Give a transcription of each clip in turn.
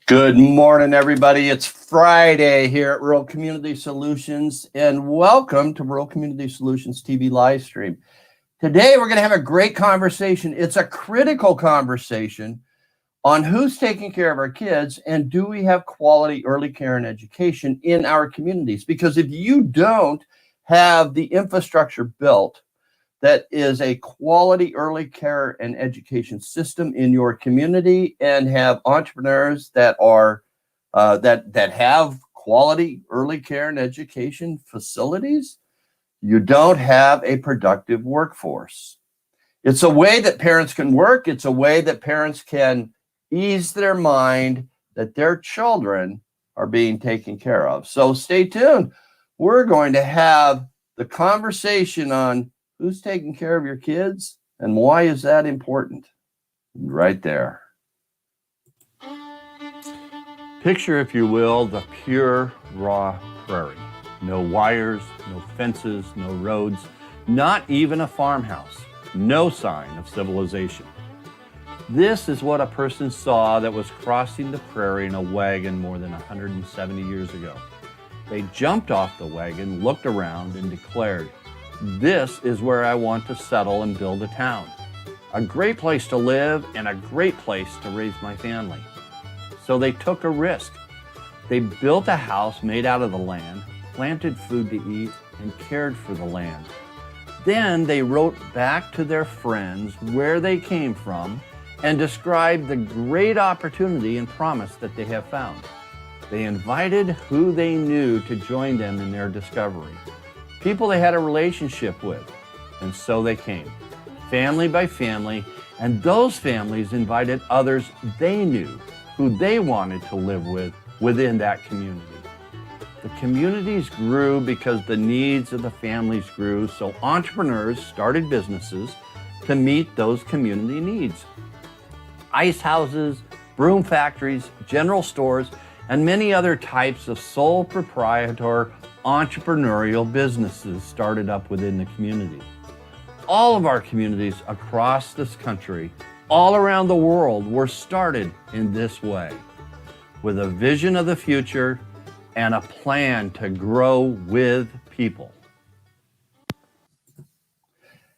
Good morning, everybody. It's Friday here at Rural Community Solutions, and welcome to Rural Community Solutions TV live stream. Today, we're going to have a great conversation. It's a critical conversation on who's taking care of our kids and do we have quality early care and education in our communities? Because if you don't have the infrastructure built that is a quality early care and education system in your community and have entrepreneurs that are that have quality early care and education facilities, you don't have a productive workforce. It's a way that parents can work. It's a way that parents can ease their mind that their children are being taken care of. So stay tuned. We're going to have the conversation on who's taking care of your kids and why is that important? Right there. Picture, if you will, the pure, raw prairie. No wires, no fences, no roads, not even a farmhouse. No sign of civilization. This is what a person saw that was crossing the prairie in a wagon more than 170 years ago. They jumped off the wagon, looked around, and declared, "This is where I want to settle and build a town. A great place to live and a great place to raise my family." So they took a risk. They built a house made out of the land, planted food to eat, and cared for the land. Then they wrote back to their friends where they came from and described the great opportunity and promise that they have found. They invited who they knew to join them in their discovery. People they had a relationship with, and so they came, family by family, and those families invited others they knew who they wanted to live with within that community. The communities grew because the needs of the families grew, so entrepreneurs started businesses to meet those community needs. Ice houses, broom factories, general stores, and many other types of sole proprietor entrepreneurial businesses started up within the community. All of our communities across this country, all around the world, were started in this way, with a vision of the future and a plan to grow with people.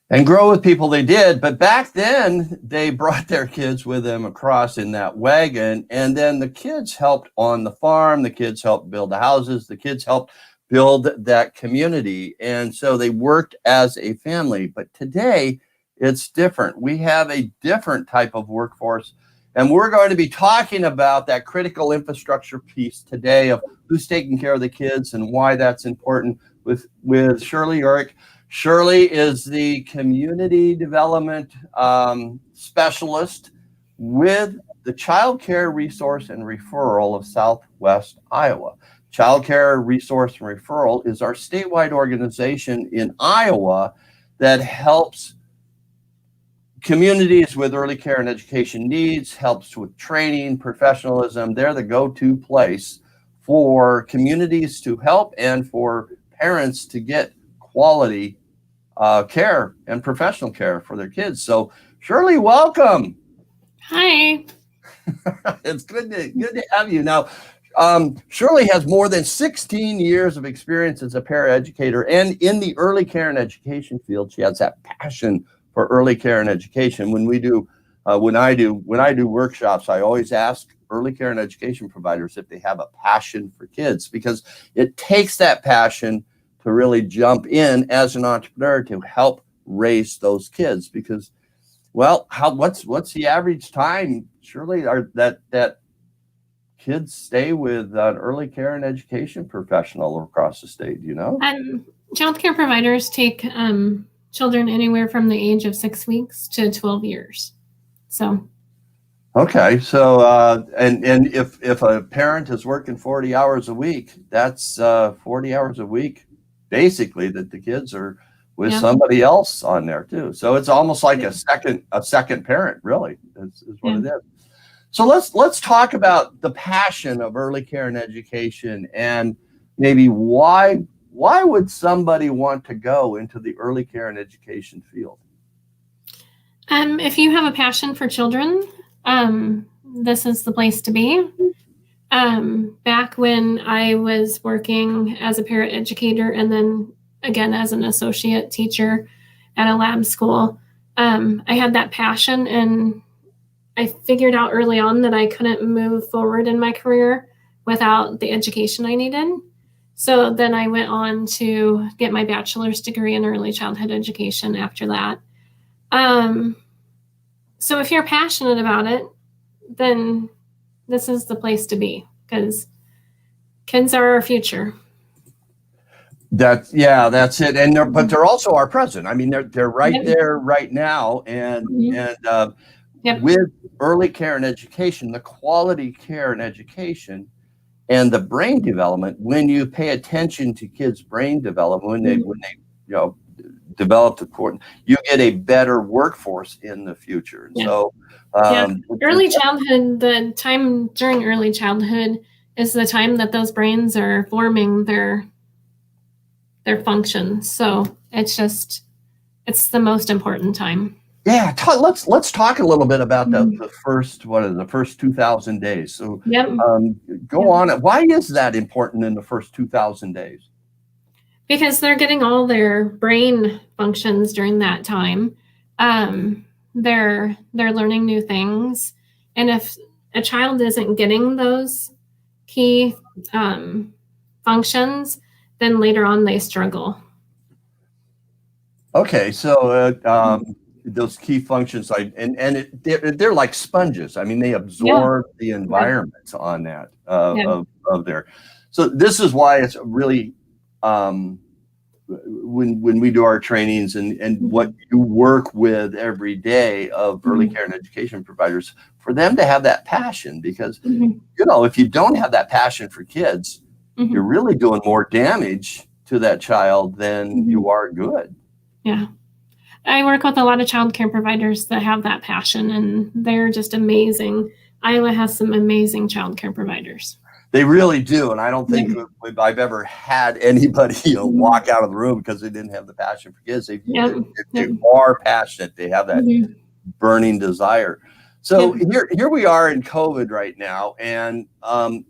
And grow with people they did, but back then they brought their kids with them across in that wagon, and then the kids helped on the farm, the kids helped build the houses, the kids helped build that community, and so they worked as a family. But today it's different. We have a different type of workforce, and we're going to be talking about that critical infrastructure piece today of who's taking care of the kids and why that's important with Shirley Urich. Shirley is the community development specialist with the Childcare Resource and Referral of Southwest Iowa. Childcare Resource and Referral is our statewide organization in Iowa that helps communities with early care and education needs, helps with training, professionalism. They're the go-to place for communities to help and for parents to get quality care and professional care for their kids. So Shirley, welcome. Hi. It's good to have you. Now, Shirley has more than 16 years of experience as a paraeducator, and in the early care and education field, she has that passion for early care and education. When I do workshops, I always ask early care and education providers if they have a passion for kids, because it takes that passion to really jump in as an entrepreneur to help raise those kids. Because, well, what's the average time, Shirley, that kids stay with an early care and education professional across the state? Do you know? Childcare providers take children anywhere from the age of 6 weeks to 12 years. So. Okay, so and if a parent is working 40 hours a week, that's 40 hours a week, basically, that the kids are with somebody else on there too. So it's almost like a second parent, really, is what it is. So let's talk about the passion of early care and education, and maybe why would somebody want to go into the early care and education field? If you have a passion for children, this is the place to be. Back when I was working as a paraeducator and then again as an associate teacher at a lab school, I had that passion, and I figured out early on that I couldn't move forward in my career without the education I needed. So then I went on to get my bachelor's degree in early childhood education after that. So if you're passionate about it, then this is the place to be, because kids are our future. That's it. And but they're also our present. I mean, they're right there right now. And with early care and education, the quality care and education and the brain development, when you pay attention to kids' brain development, when they develop the core, you get a better workforce in the future. And so early childhood, the time during early childhood is the time that those brains are forming their functions. So it's the most important time. Yeah, let's talk a little bit about the first 2,000 days. So go on. Why is that important in the first 2,000 days? Because they're getting all their brain functions during that time. They're learning new things, and if a child isn't getting those key functions, then later on they struggle. Okay, so those key functions, they're like sponges. I mean, they absorb the environment on that of there. So this is why it's really when we do our trainings and what you work with every day of early care and education providers, for them to have that passion, because if you don't have that passion for kids, you're really doing more damage to that child than you are good. Yeah. I work with a lot of childcare providers that have that passion, and they're just amazing. Iowa has some amazing childcare providers. They really do, and I don't think I've ever had anybody walk out of the room because they didn't have the passion for kids. They are passionate. They have that burning desire. So here we are in COVID right now, and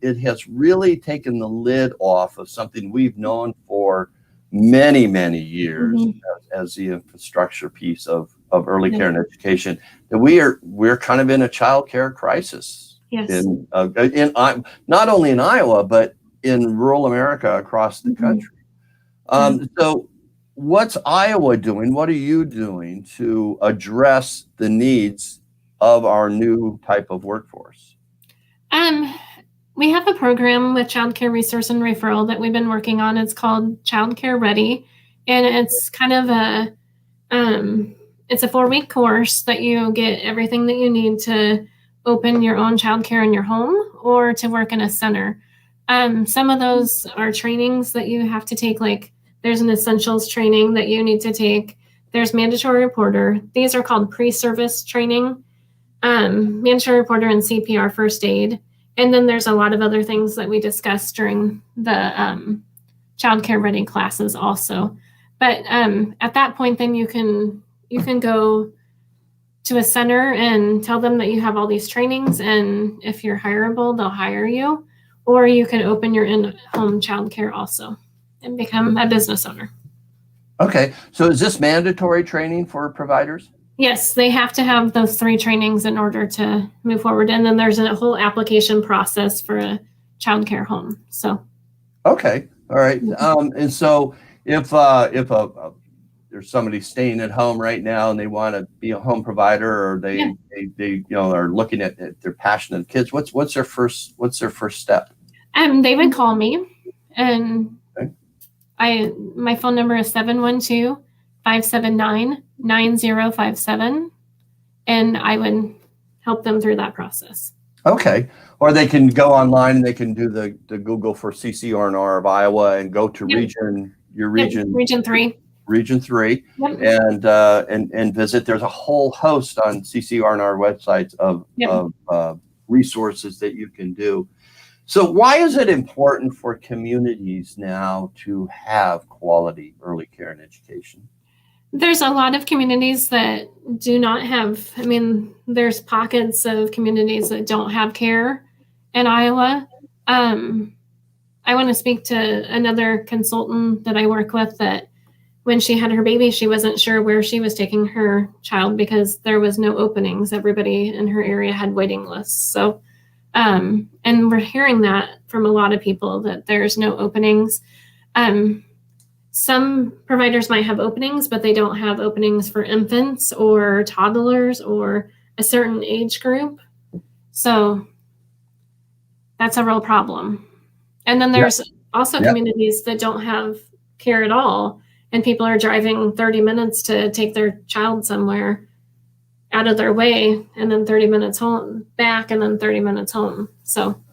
it has really taken the lid off of something we've known for many, many years as the infrastructure piece of early care and education. That we're kind of in a child care crisis. Yes. In not only in Iowa, but in rural America across the country. So what's Iowa doing? What are you doing to address the needs of our new type of workforce? We have a program with Childcare Resource and Referral that we've been working on. It's called Childcare Ready, and it's kind of it's a 4-week course that you get everything that you need to open your own childcare in your home or to work in a center. Some of those are trainings that you have to take, like there's an essentials training that you need to take. There's mandatory reporter. These are called pre-service training, mandatory reporter and CPR first aid. And then there's a lot of other things that we discussed during the childcare ready classes also. But at that point, then you can go to a center and tell them that you have all these trainings, and if you're hireable, they'll hire you, or you can open your in-home childcare also and become a business owner. Okay, so is this mandatory training for providers? Yes, they have to have those 3 trainings in order to move forward, and then there's a whole application process for a childcare home. So, okay, all right, and so if there's somebody staying at home right now and they want to be a home provider, or they are looking at their passionate kids, what's their first step? They would call me, and my phone number is 712-579-9057, and I would help them through that process. Okay, or they can go online and they can do the Google for CCR&R of Iowa and go to region 3. Region 3, and visit. There's a whole host on CCR&R websites of resources that you can do. So why is it important for communities now to have quality early care and education? There's a lot of communities that do not have, there's pockets of communities that don't have care in Iowa. I want to speak to another consultant that I work with that when she had her baby, she wasn't sure where she was taking her child because there was no openings. Everybody in her area had waiting lists. So, and we're hearing that from a lot of people that there's no openings. Some providers might have openings, but they don't have openings for infants or toddlers or a certain age group. So that's a real problem. And then there's also communities that don't have care at all, and people are driving 30 minutes to take their child somewhere out of their way, and then 30 minutes home back, and then 30 minutes home. So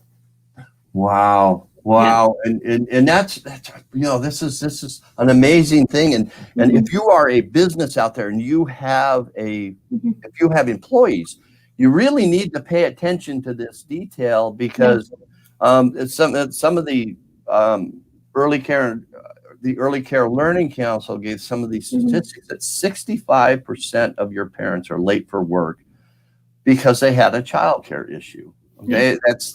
wow. And that's this is an amazing thing. And if you are a business out there and you have if you have employees, you really need to pay attention to this detail because some of the early care learning council gave some of these statistics that 65% of your parents are late for work because they had a child care issue. Okay, that's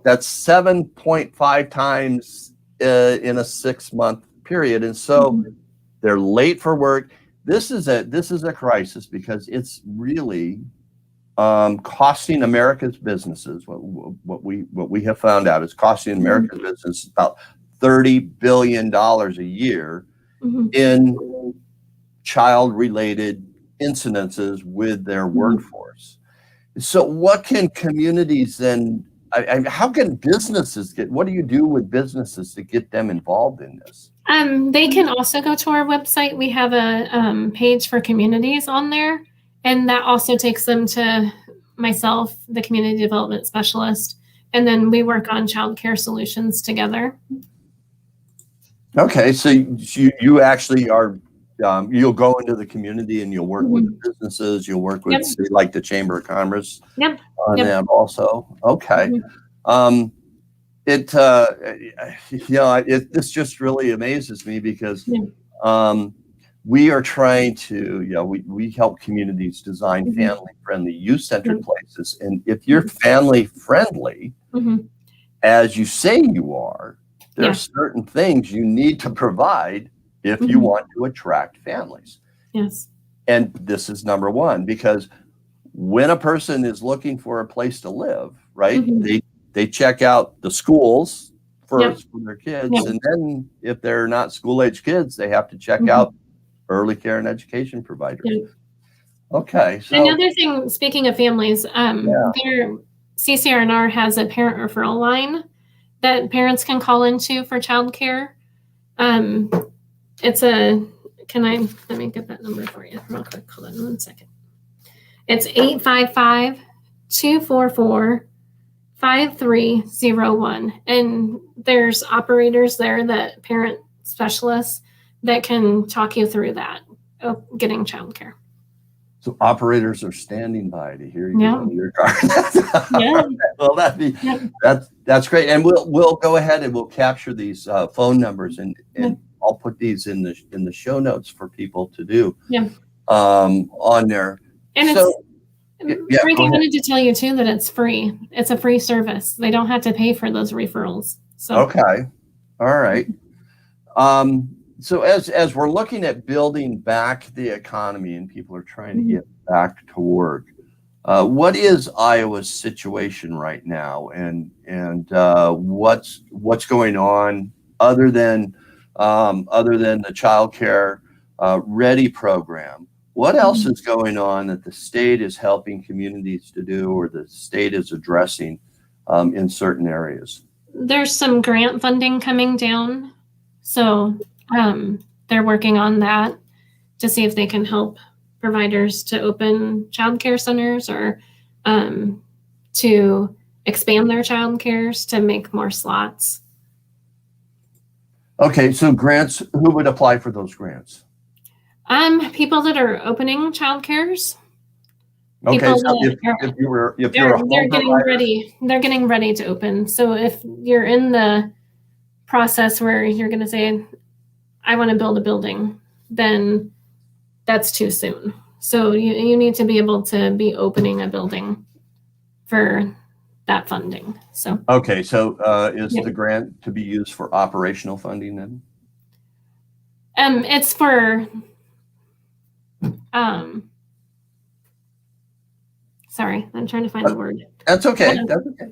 7.5 times in a 6-month period, and so they're late for work. This is a crisis because it's really costing America's businesses. What we have found out is costing America's business about $30 billion a year in child-related incidences with their workforce. So what can communities then, how can businesses what do you do with businesses to get them involved in this? They can also go to our website. We have a page for communities on there, and that also takes them to myself, the community development specialist, and then we work on child care solutions together. Okay, so you actually are, you'll go into the community and you'll work with the businesses, you'll work with, say, like the Chamber of Commerce on that also. Okay. This just really amazes me because we are trying to, we help communities design family-friendly, youth-centered places. And if you're family-friendly, as you say you are, there are certain things you need to provide if you want to attract families. Yes. And this is number one, because when a person is looking for a place to live, right, they check out the schools first for their kids. And then if they're not school-age kids, they have to check out early care and education providers. Okay. So another thing, speaking of families, their CCR&R has a parent referral line that parents can call into for childcare. Let me get that number for you real quick. Hold on 1 second. It's 855-244-5301. And there's operators there, that parent specialists that can talk you through that, getting childcare. So operators are standing by to hear you in your car. Well, that's great, and we'll go ahead and we'll capture these phone numbers, and I'll put these in the show notes for people to do on there. And Frank, I wanted to tell you too that it's free. It's a free service. They don't have to pay for those referrals. So okay, all right. So as we're looking at building back the economy and people are trying to get back to work, what is Iowa's situation right now, and what's going on other than the Childcare Ready program? What else is going on that the state is helping communities to do, or the state is addressing in certain areas? There's some grant funding coming down, so they're working on that to see if they can help providers to open childcare centers or to expand their childcares to make more slots. Okay, so grants, who would apply for those grants? People that are opening childcares. Okay, so if you're they're getting ready to open. So if you're in the process where you're going to say, I want to build a building, then that's too soon. So you need to be able to be opening a building for that funding. So Okay, so is Yeah. the grant to be used for operational funding then? it's for sorry, I'm trying to find the word. That's okay. That's okay.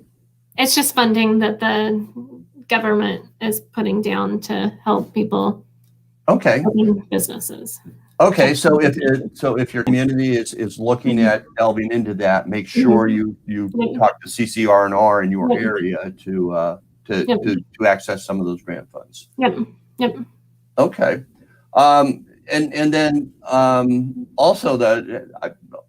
It's just funding that the government is putting down to help people, Okay. businesses. Okay, so if your community is looking at delving into that, make sure you talk to CCR&R in your area to access some of those grant funds. Yep. Okay, and then also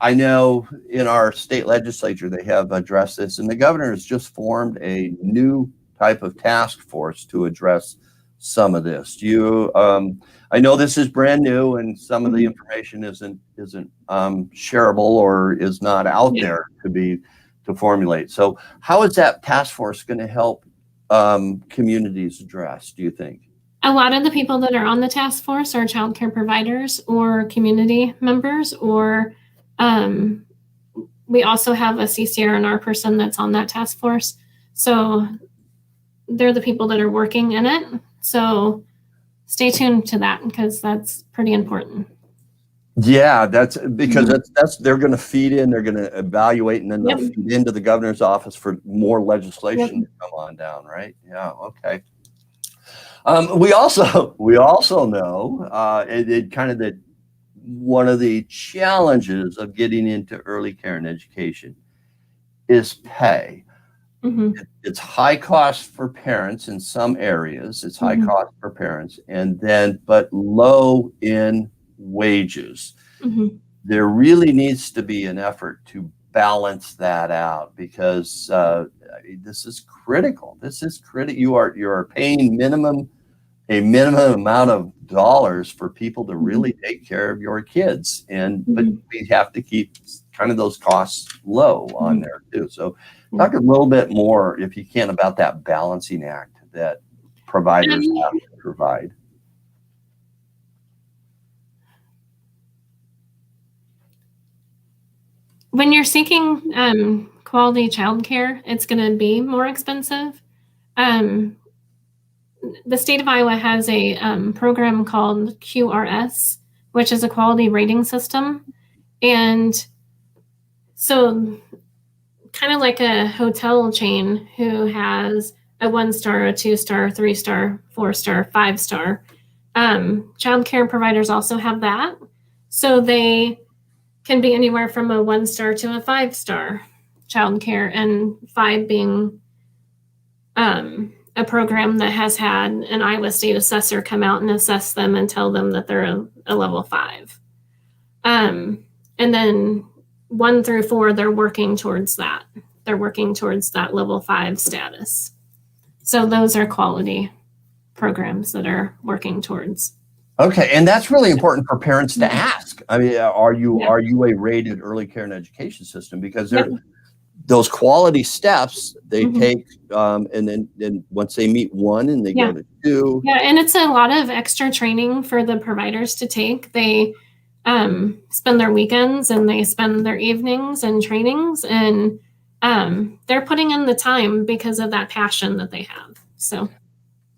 I know in our state legislature they have addressed this, and the governor has just formed a new type of task force to address some of this. I know this is brand new, and some of the information isn't shareable or is not out there to formulate. So, how is that task force going to help communities address, do you think? A lot of the people that are on the task force are childcare providers or community members, or we also have a CCR&R person that's on that task force. So they're the people that are working in it. So stay tuned to that because that's pretty important. Yeah, that's because that's they're going to feed in, they're going to evaluate, and then they'll feed into the governor's office for more legislation to come on down, right? Yeah, okay. We also know it kind of that one of the challenges of getting into early care and education is pay. It's high cost for parents in some areas. It's high cost for parents, but low in wages. There really needs to be an effort to balance that out because this is critical. You are paying a minimum amount of dollars for people to really take care of your kids, but we have to keep kind of those costs low on there too. So talk a little bit more, if you can, about that balancing act that providers have to provide. When you're seeking quality childcare, it's going to be more expensive. The state of Iowa has a program called QRS, which is a quality rating system. And so kind of like a hotel chain who has a 1-star, a 2-star, 3-star, 4-star, 5-star. Childcare providers also have that. So they can be anywhere from a 1-star to a 5-star childcare, and 5 being a program that has had an Iowa State assessor come out and assess them and tell them that they're a level 5. And then 1 through 4, they're working towards that. They're working towards that level 5 status. So those are quality programs that are working towards. Okay, and that's really important for parents to ask. I mean, are you a rated early care and education system? Because those quality steps they take, and then once they meet 1 and they go to 2. Yeah, and it's a lot of extra training for the providers to take. They spend their weekends and they spend their evenings and trainings, and they're putting in the time because of that passion that they have. So.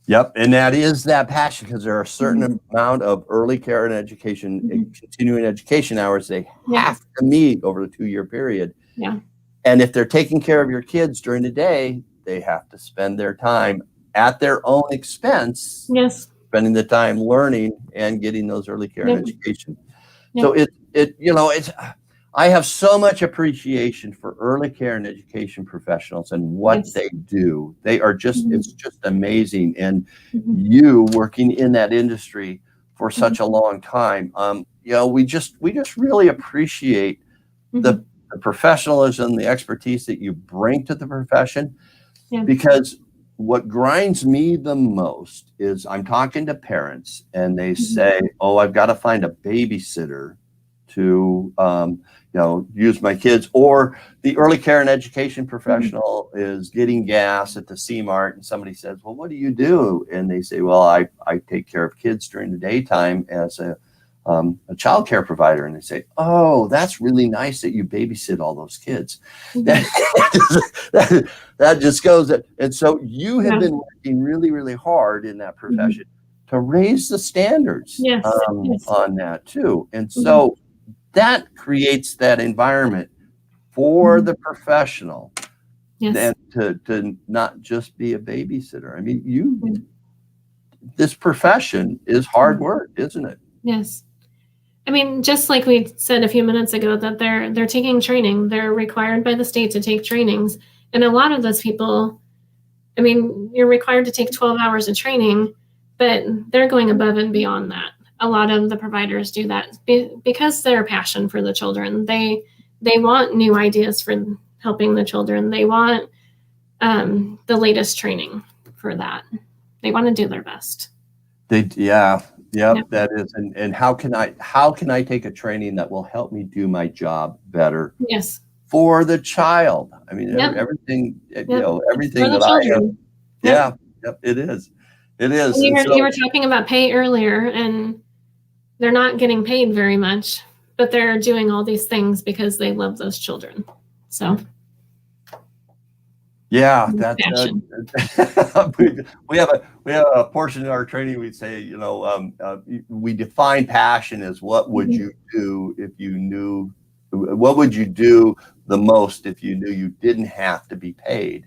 Yep, and that is that passion, because there are a certain amount of early care and education, continuing education hours they have to meet over the 2-year period. Yeah. And if they're taking care of your kids during the day, they have to spend their time at their own expense. Yes. Spending the time learning and getting those early care and education. So I have so much appreciation for early care and education professionals and what they do. They are just, it's just amazing. And you working in that industry for such a long time, we just really appreciate the professionalism, the expertise that you bring to the profession, because what grinds me the most is I'm talking to parents and they say, oh, I've got to find a babysitter to use my kids, or the early care and education professional is getting gas at the C-Mart and somebody says, well, what do you do? And they say, well, I take care of kids during the daytime as a child care provider, and they say, "Oh, that's really nice that you babysit all those kids." That just goes. And so you have been working really, really hard in that profession to raise the standards on that too. And so that creates that environment for the professional then to not just be a babysitter. I mean, this profession is hard work, isn't it? Yes. I mean, just like we said a few minutes ago, that they're taking training. They're required by the state to take trainings. And a lot of those people, I mean, you're required to take 12 hours of training, but they're going above and beyond that. A lot of the providers do that because their passion for the children. They want new ideas for helping the children. They want the latest training for that. They want to do their best. That is. And how can I take a training that will help me do my job better? Yes. For the child. I mean, everything, everything that children. I have. It is. It is. You were talking about pay earlier, and they're not getting paid very much, but they're doing all these things because they love those children. So. Yeah, that's we have a portion in our training. We say, we define passion as what would you do if you knew, what would you do the most if you knew you didn't have to be paid?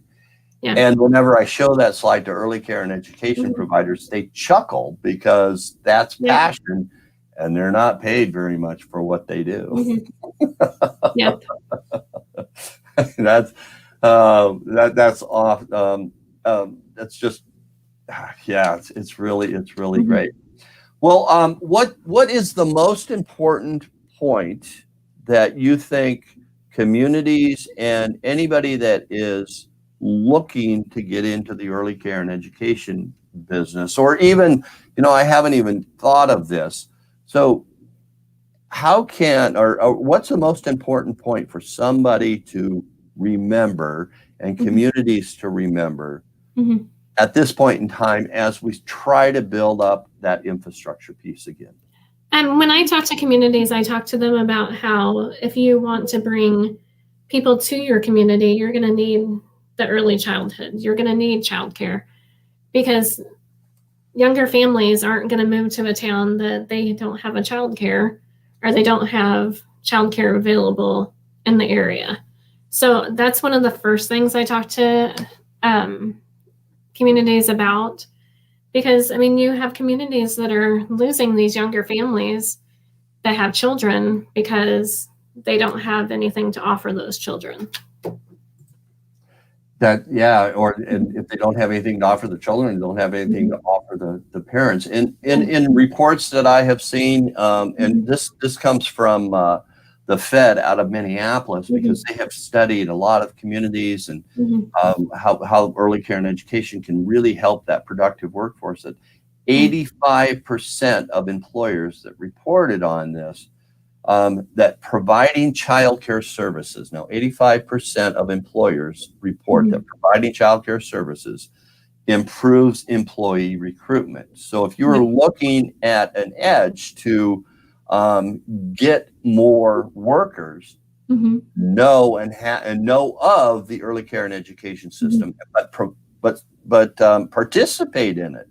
Yeah. And whenever I show that slide to early care and education providers, they chuckle because that's passion, and they're not paid very much for what they do. That's off. That's just, it's really great. Well, what is the most important point that you think communities and anybody that is looking to get into the early care and education business, or even, I haven't even thought of this. So how can, or what's the most important point for somebody to remember and communities to remember at this point in time as we try to build up that infrastructure piece again? And when I talk to communities, I talk to them about how if you want to bring people to your community, you're going to need the early childhood. You're going to need childcare, because younger families aren't going to move to a town that they don't have a childcare, or they don't have childcare available in the area. So that's one of the first things I talk to communities about, because, I mean, you have communities that are losing these younger families that have children because they don't have anything to offer those children. And if they don't have anything to offer the children, they don't have anything to offer the parents. And in reports that I have seen, and this comes from the Fed out of Minneapolis, because they have studied a lot of communities and how early care and education can really help that productive workforce. That 85% of employers that reported on this, that providing childcare services, now 85% of employers report that providing childcare services improves employee recruitment. So if you're looking at an edge to get more workers, know of the early care and education system, but participate in it.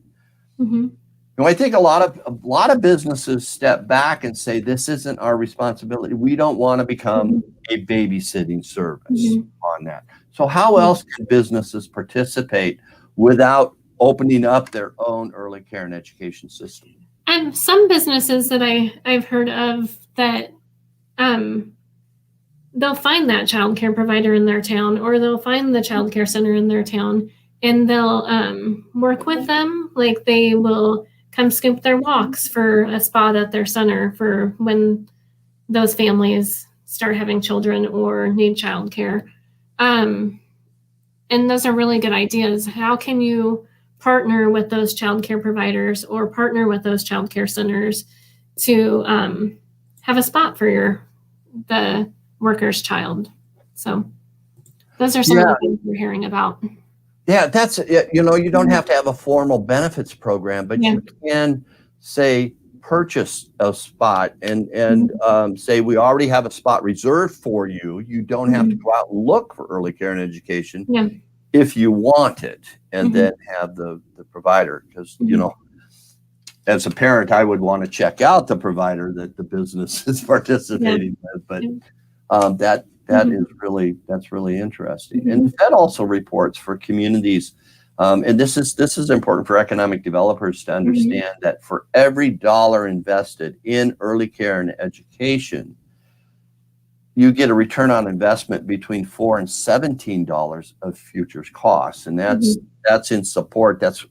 I think a lot of businesses step back and say, this isn't our responsibility. We don't want to become a babysitting service on that. So how else can businesses participate without opening up their own early care and education system? And some businesses that I've heard of that they'll find that child care provider in their town, or they'll find the child care center in their town, and they'll work with them. Like, they will come scoop their walks for a spot at their center for when those families start having children or need child care. And those are really good ideas. How can you partner with those child care providers or partner with those child care centers to have a spot for the worker's child? So those are some of the things we're hearing about. Yeah, that's, you don't have to have a formal benefits program, but you can say, purchase a spot and say we already have a spot reserved for you, you don't have to go out and look for early care and education if you want it, and then have the provider, because you know, as a parent, I would want to check out the provider that the business is participating with, but that's really interesting. And the Fed also reports for communities, and this is important for economic developers to understand that for every dollar invested in early care and education, you get a return on investment between $4 and $17 of futures costs, and that's in support. That's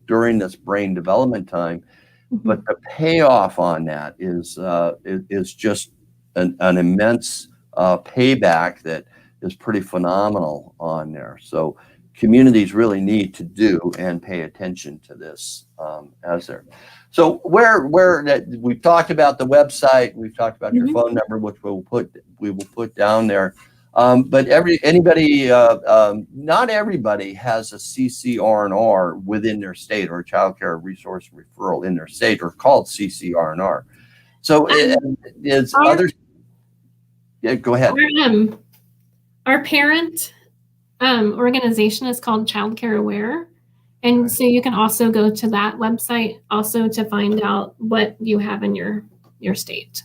during this brain development time, but the payoff on that is just an immense payback that is pretty phenomenal on there. So communities really need to do and pay attention to this as they're. So where we've talked about the website, we've talked about your phone number, which we will put down there. But not everybody has a CCR&R within their state, or a Childcare Resource and Referral in their state, or called CCR&R. So is others? Yeah, go ahead. Our parent organization is called Childcare Aware. And so you can also go to that website also to find out what you have in your state.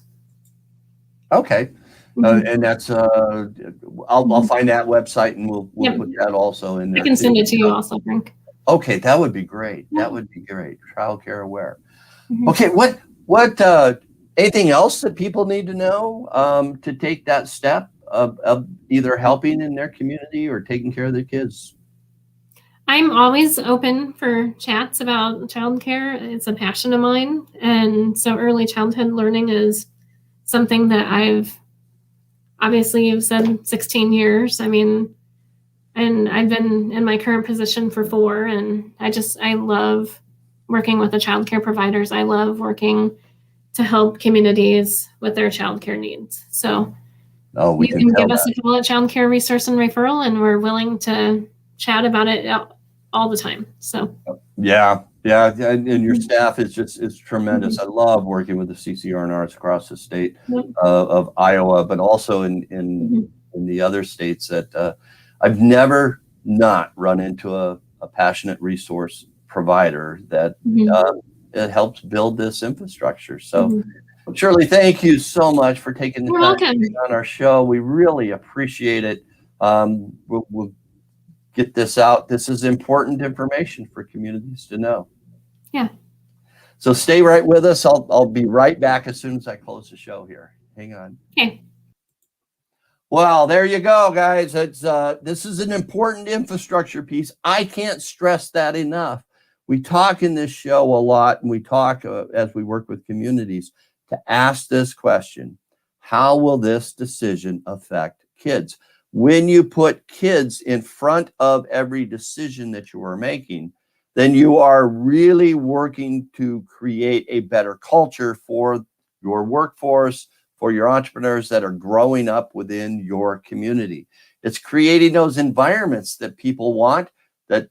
Okay. And that's I'll find that website, and we'll put that also in there. I can send it to you also, Frank. Okay, that would be great. That would be great. Childcare Aware. Okay, what anything else that people need to know to take that step of either helping in their community or taking care of their kids? I'm always open for chats about childcare. It's a passion of mine. And so early childhood learning is something that you've said 16 years. I mean, and I've been in my current position for 4, and I love working with the childcare providers. I love working to help communities with their childcare needs. So you can give us a call at Childcare Resource and Referral, and we're willing to chat about it all the time. So yeah, and your staff is tremendous. I love working with the CCR&Rs across the state of Iowa, but also in the other states that I've never not run into a passionate resource provider that it helps build this infrastructure. So Shirley, thank you so much for taking the time to be on our show. We really appreciate it. We'll get this out. This is important information for communities to know. Yeah. So stay right with us. I'll be right back as soon as I close the show here. Hang on. Okay. Well, there you go, guys. This is an important infrastructure piece. I can't stress that enough. We talk in this show a lot, and we talk as we work with communities to ask this question: how will this decision affect kids? When you put kids in front of every decision that you are making, then you are really working to create a better culture for your workforce, for your entrepreneurs that are growing up within your community. It's creating those environments that people want, that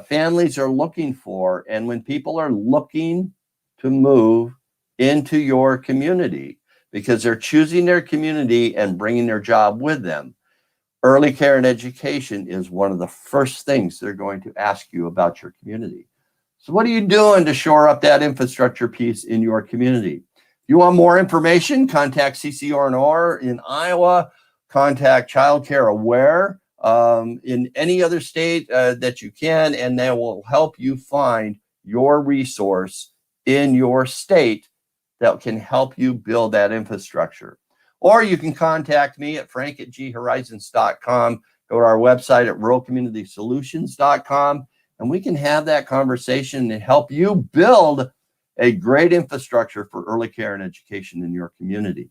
families are looking for. And when people are looking to move into your community because they're choosing their community and bringing their job with them, early care and education is one of the first things they're going to ask you about your community. So what are you doing to shore up that infrastructure piece in your community? If you want more information, contact CCR&R in Iowa, contact Childcare Aware in any other state that you can, and they will help you find your resource in your state that can help you build that infrastructure. Or you can contact me at frank@ghorizons.com. Go to our website at ruralcommunitysolutions.com, and we can have that conversation and help you build a great infrastructure for early care and education in your community.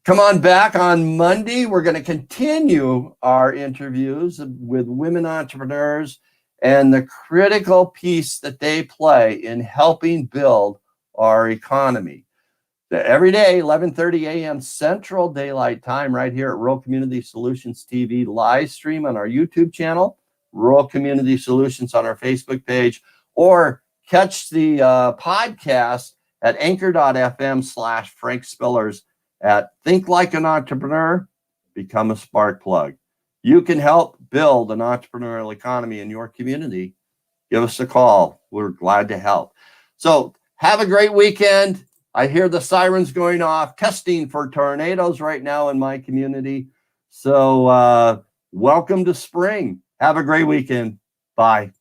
Come on back on Monday. We're going to continue our interviews with women entrepreneurs and the critical piece that they play in helping build our economy. Every day, 11:30 a.m. Central Daylight Time, right here at Rural Community Solutions TV live stream on our YouTube channel, Rural Community Solutions on our Facebook page, or catch the podcast at anchor.fm/Frank Spillers at Think Like an Entrepreneur, Become a Spark Plug. You can help build an entrepreneurial economy in your community. Give us a call. We're glad to help. So have a great weekend. I hear the sirens going off, testing for tornadoes right now in my community. So welcome to spring. Have a great weekend. Bye.